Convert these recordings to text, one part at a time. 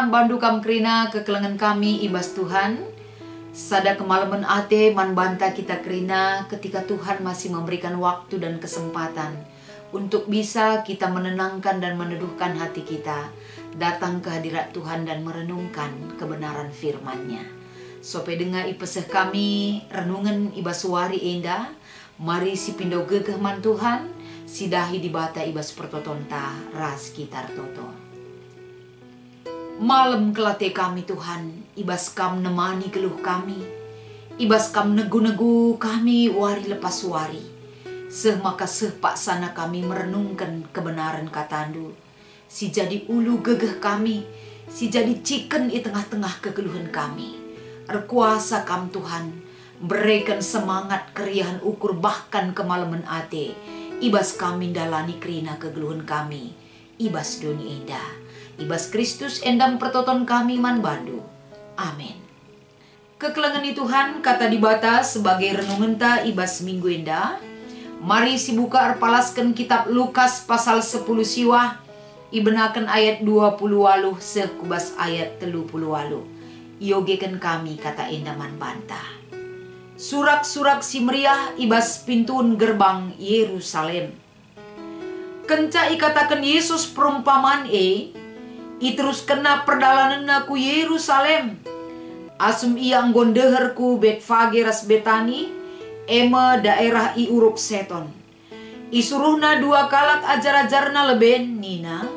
man bandu kam kerina kekelengan kami ibas Tuhan. Sada kemalaman ate man banta kita kerina ketika Tuhan masih memberikan waktu dan kesempatan untuk bisa kita menenangkan dan meneduhkan hati kita, datang ke hadirat Tuhan dan merenungkan kebenaran firman-Nya. Sope dengar ipeseh kami renungan ibas wari enda, mari si pindo gegeh man Tuhan, sidahi dibata ibas pertotonta ras kitar toto. Malam kelate kami Tuhan, ibas kam nemani geluh kami, ibas kam negu-negu kami wari lepas wari. Seh maka seh paksana kami merenungkan kebenaran katandu. Si jadi ulu gegeh kami, si jadi ciken di tengah-tengah kegeluhan kami. Erkuasa kam Tuhan, berikan semangat keriahan ukur bahkan kemalaman ate. Ibas kami dalani kerina kegeluhan kami, ibas doni indah. Ibas Kristus endam pertoton kami man bandu. Amin. Kekelengan Tuhan kata dibata sebagai renungan ta ibas minggu enda. Mari si buka arpalaskan kitab Lukas pasal 10 siwah. Ibenakan ayat 20 waluh sekubas ayat 30 waluh. Iogekan kami kata enda man banta. Surak-surak si meriah ibas pintun gerbang Yerusalem. Kenca ikatakan Yesus perumpamaan iterus kena perdalanan ku Yerusalem. Asum ia anggon deher ku Betfage ras Betani, ema daerah i uruk seton. Isuruhna dua kalak ajar-ajarna leben nina,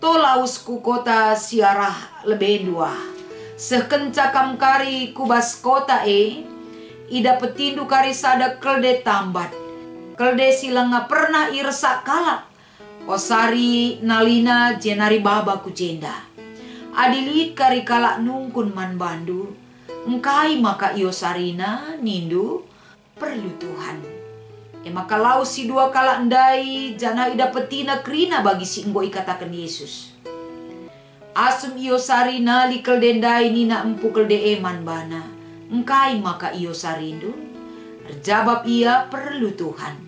tolaus ku kota siarah leben dua. Sekenca kamkari kubas kota ida petindu kari sada kelde tambat. Kelde silanga pernah irsa kalak. Osari nalina jenari baba kujenda. Adilit kari kalak nungkun man bandu. Engkai maka iyo sarina nindu perlu Tuhan. Maka lau si dua kalak ndai jana ida petina krina bagi si enggo ikatakan Yesus. Asum iyo sarina likel dendai nina empu kelde man bana. Engkai maka iyo sarindu. Terjawab ia perlu Tuhan.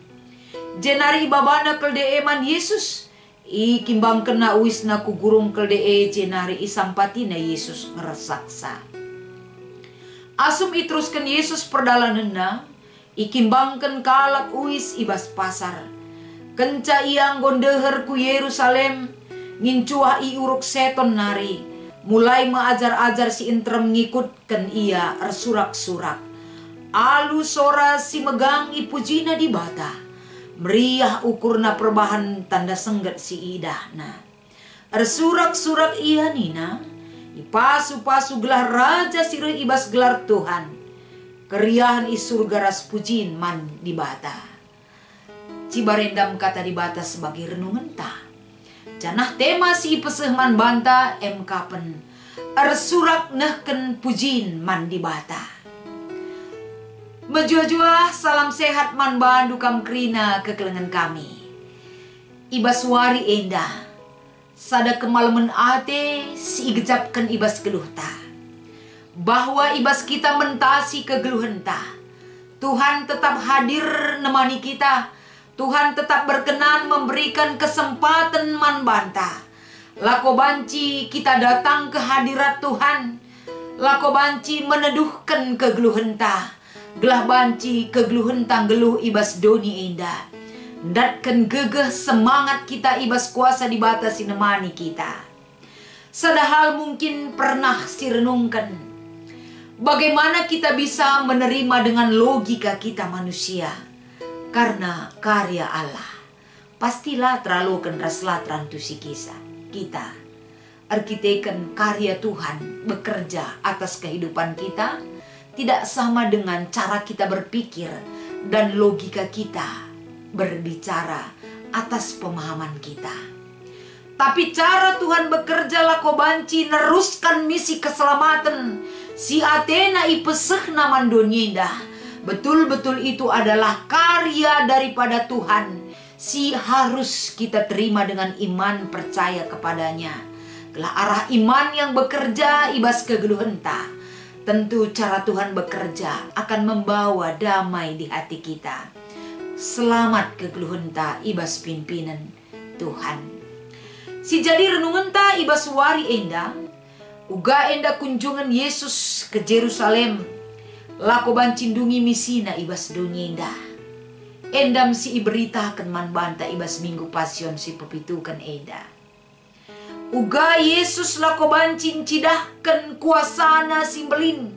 Jenari babana kelde eman Yesus. Kimbang kena wisna ku gurung kelde jenari isampatina Yesus ngeresaksa. Asum itruskan Yesus perdalanenna. Ikimbangken kalak uis ibas pasar. Kenca iang gondeher ku Yerusalem. Ngincuah i uruk seton nari. Mulai mengajar-ajar si intrem ngikutkan ia ersurak-surak. Alu sora si megang ipujina di bata. Meriah ukurna perbahan tanda senggat si idahna. Ersurak-surak ia nina. Ipasu-pasu gelar raja sire ibas gelar Tuhan. Keriahan i surga ras pujin man dibata. Cibarendam kata dibata sebagai renungan ta. Janah tema si peseh man banta kapen. Ersurak nehken pujin man dibata. Bejua-jua salam sehat man bandu kam krina kekelengan kami. Ibas wari enda. Sada kemalaman ate si igejapkan ibas geluhta. Bahwa ibas kita mentasi kegeluhenta. Tuhan tetap hadir nemani kita. Tuhan tetap berkenan memberikan kesempatan man banta. Lako banci kita datang ke hadirat Tuhan. Lako banci meneduhkan kegeluhenta. Gelah banci kegeluhentang geluh ibas doni indah. Ndatkan gegeh semangat kita ibas kuasa dibatasi nemani kita. Sadahal mungkin pernah sirenungkan. Bagaimana kita bisa menerima dengan logika kita manusia. Karena karya Allah. Pastilah terlalu kenras latran tu si kisah kita. Arkiteken karya Tuhan bekerja atas kehidupan kita. Tidak sama dengan cara kita berpikir dan logika kita berbicara atas pemahaman kita. Tapi cara Tuhan bekerja lako banci neruskan misi keselamatan. Si Athena ipeseh naman donyenda. Betul-betul itu adalah karya daripada Tuhan. Si harus kita terima dengan iman percaya kepadanya. Gelah arah iman yang bekerja ibas kegeluhenta. Tentu cara Tuhan bekerja akan membawa damai di hati kita. Selamat kegeluhenta ibas pimpinan Tuhan. Si jadi renungan ta ibas wari enda. Uga enda kunjungan Yesus ke Jerusalem, lako bancindungi misina ibas dunia enda. Endam si iberitakan man banta ibas minggu pasion si pepitukan enda. Uga Yesus lako bancin cidahkan kuasana si belin.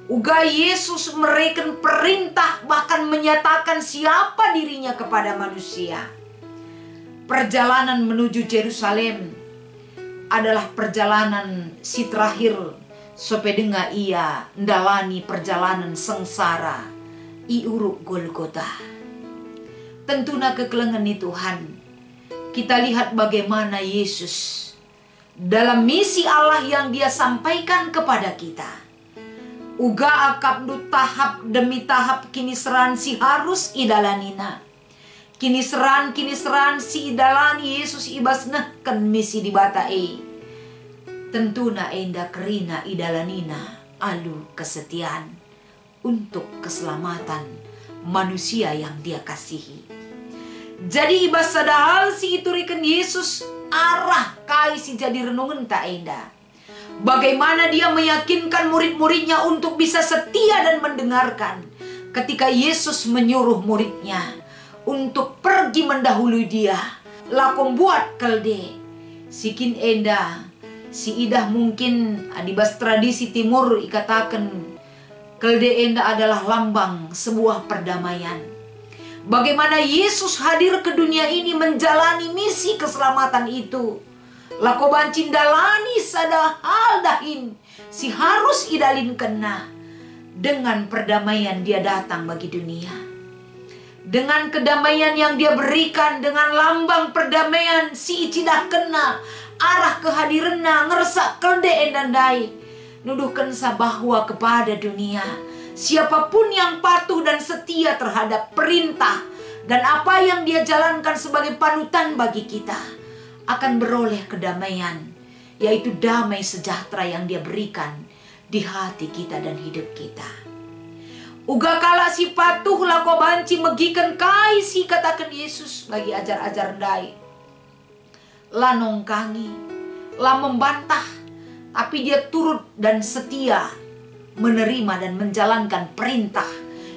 Uga Yesus mereken perintah, bahkan menyatakan siapa dirinya kepada manusia. Perjalanan menuju Jerusalem adalah perjalanan si terakhir sopedenga ia ndalani perjalanan sengsara i uruk Golgota. Tentuna kekelengan ni Tuhan, kita lihat bagaimana Yesus dalam misi Allah yang dia sampaikan kepada kita. Uga akap du tahap demi tahap kini seran si harus idalanina. Kini seran si idalani Yesus ibas nehken misi di bata Tentuna enda kerina idalanina alu kesetiaan untuk keselamatan manusia yang dia kasihi. Jadi ibas sadahal si iturikan Yesus arah kai si jadi renungan tak enda. Bagaimana dia meyakinkan murid-muridnya untuk bisa setia dan mendengarkan ketika Yesus menyuruh muridnya untuk pergi mendahului dia. Lakom buat kalde sikin enda si idah mungkin adibas tradisi timur ikatakan kalde enda adalah lambang sebuah perdamaian. Bagaimana Yesus hadir ke dunia ini menjalani misi keselamatan itu. Lako bancin dalani sada hal dahin si harus idalin kena. Dengan perdamaian dia datang bagi dunia. Dengan kedamaian yang dia berikan, dengan lambang perdamaian si icidah kena arah kehadiranna ngersak kelde endandai. Nuduhkan bahwa kepada dunia siapapun yang patuh dan setia terhadap perintah dan apa yang dia jalankan sebagai panutan bagi kita akan beroleh kedamaian, yaitu damai sejahtera yang dia berikan di hati kita dan hidup kita. Uga kala si patuh lako banci megikan kai si katakan Yesus bagi ajar-ajar dai. La nongkangi, la membantah, tapi dia turut dan setia menerima dan menjalankan perintah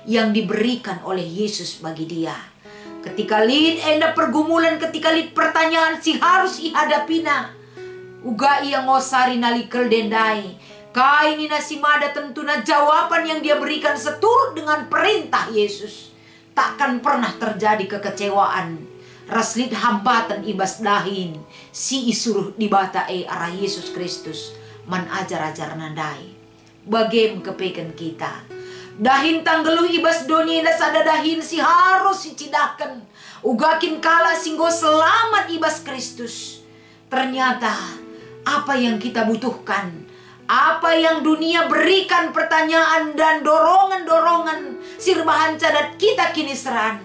yang diberikan oleh Yesus bagi dia. Ketika lid enda pergumulan, ketika lid pertanyaan si harus ihadapina. Uga ia ngosari nalikel dendai. Kai nina si mada tentuna jawaban yang dia berikan seturut dengan perintah Yesus. Takkan pernah terjadi kekecewaan. Raslid hambatan ibas dahin. Si isuruh dibata arah Yesus Kristus. Man ajar-ajar nandai. Bagem kepekan kita. Dahin tanggelu ibas doni ina sada dahin si harus dicidahkan. Ugakin kala singgo selamat ibas Kristus. Ternyata apa yang kita butuhkan, apa yang dunia berikan pertanyaan dan dorongan-dorongan sirbahan cadat kita kini seran.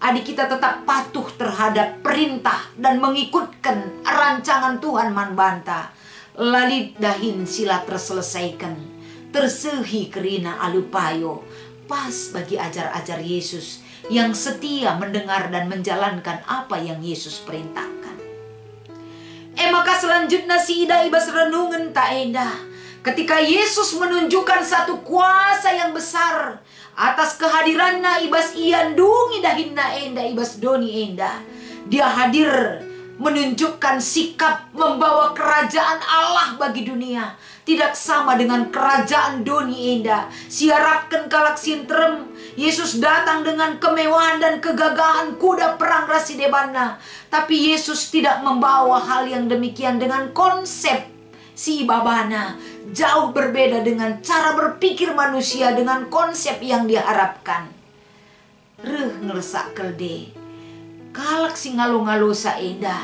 Adik kita tetap patuh terhadap perintah dan mengikutkan rancangan Tuhan manbanta. Lalit dahin sila terselesaikan. Tersehi kerina alupayo pas bagi ajar-ajar Yesus yang setia mendengar dan menjalankan apa yang Yesus perintahkan. Maka selanjutnya si ida ibas renungan tak enda ketika Yesus menunjukkan satu kuasa yang besar atas kehadirannya ibas iandungi dahinna enda ibas doni enda. Dia hadir menunjukkan sikap membawa kerajaan Allah bagi dunia. Tidak sama dengan kerajaan doni enda. Siarapkan kalak sintrem. Yesus datang dengan kemewahan dan kegagahan kuda perang rasi debana. Tapi Yesus tidak membawa hal yang demikian dengan konsep si babana. Jauh berbeda dengan cara berpikir manusia dengan konsep yang diharapkan. Ngelesak kelde. Kalak si ngalo-ngalo sa enda.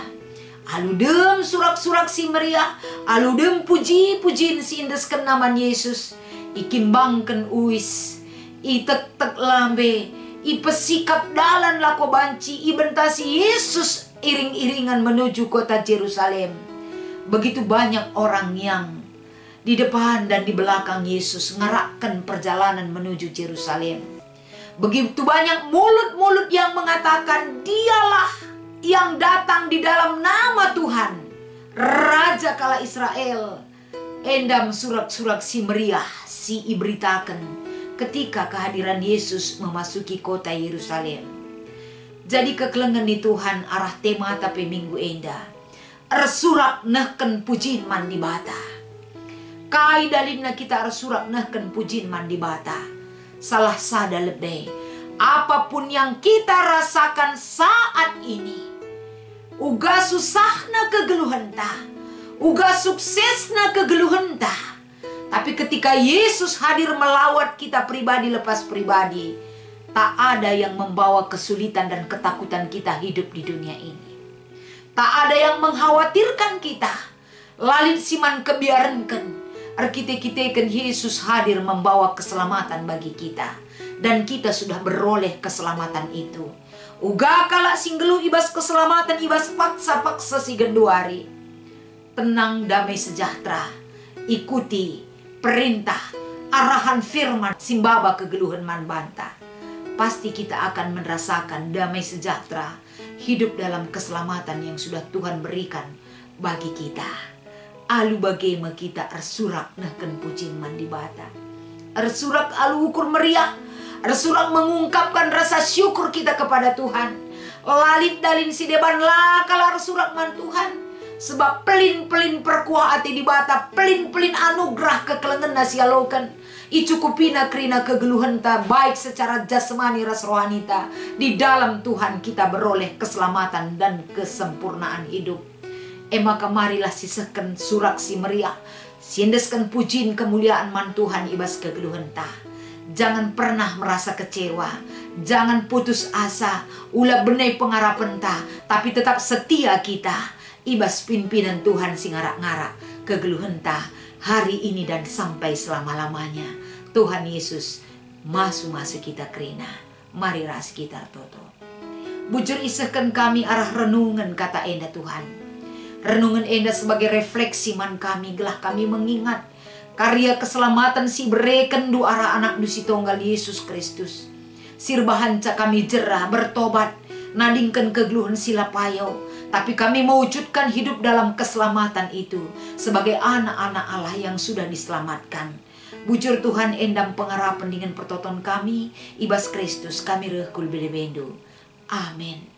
Aludem surak-surak si meriah, aludem puji-pujiin si indesken naman Yesus. Ikimbangken uis, itek-tek lambe, ipesikap dalan lako banci, ibentasi Yesus iring-iringan menuju kota Jerusalem. Begitu banyak orang yang di depan dan di belakang Yesus ngarakkan perjalanan menuju Jerusalem. Begitu banyak mulut-mulut yang mengatakan dialah yang datang di dalam nama Tuhan, Raja kala Israel. endam surak-surak si meriah si iberitakan ketika kehadiran Yesus memasuki kota Yerusalem. Jadi kekelengan di Tuhan arah tema tapi minggu enda. Ersurak nehken pujin mandi bata. Kai dalimna kita ersurak nehken pujin mandi bata. Salah sada lebih. Apapun yang kita rasakan saat ini. Uga susahna kegeluhenta. Uga suksesna kegeluhenta. Tapi ketika Yesus hadir melawat kita pribadi lepas pribadi, tak ada yang membawa kesulitan dan ketakutan kita hidup di dunia ini. Tak ada yang mengkhawatirkan kita. Lalit siman kebiarankan. Arkite-kitekan Yesus hadir membawa keselamatan bagi kita. Dan kita sudah beroleh keselamatan itu. Uga kalak singgelu ibas keselamatan ibas paksa-paksa si genduari. Tenang, damai, sejahtera. Ikuti perintah, arahan firman simbaba kegeluhan man banta. Pasti kita akan merasakan damai sejahtera, hidup dalam keselamatan yang sudah Tuhan berikan bagi kita. Alu bagaimana kita ersurak nahken pucin mandi bata. Ersurak alu ukur meriah. Ersurak mengungkapkan rasa syukur kita kepada Tuhan. Lalit dalin si deban lah kalau ersurak man Tuhan. Sebab pelin-pelin perkuah hati di bata, pelin-pelin anugerah kekelengan nasialokan. Icukupina krina kegeluhan ta, baik secara jasmani ras rohanita. Di dalam Tuhan kita beroleh keselamatan dan kesempurnaan hidup. Maka marilah sisahkan surak si meriah. Sindeskan pujian kemuliaan man Tuhan ibas kegeluhan ta. Jangan pernah merasa kecewa. Jangan putus asa. Ulah benai pengharapan ta. Tapi tetap setia kita. Ibas pimpinan Tuhan si ngarak-ngarak kegeluhenta hari ini dan sampai selama-lamanya. Tuhan Yesus masuk kita kerina. Mari ras kita toto. Bujur isahkan kami arah renungan kata enda Tuhan. Renungan enda sebagai refleksi man kami gelah kami mengingat karya keselamatan si bereken du arah anak du si tunggal Yesus Kristus. Sirbahan ca kami jerah bertobat nadingkan kegeluhan sila payau. Tapi kami mewujudkan hidup dalam keselamatan itu sebagai anak-anak Allah yang sudah diselamatkan. Bujur Tuhan endam pengharapan dengan pertoton kami, ibas Kristus kami rehkul belebendo. Amin.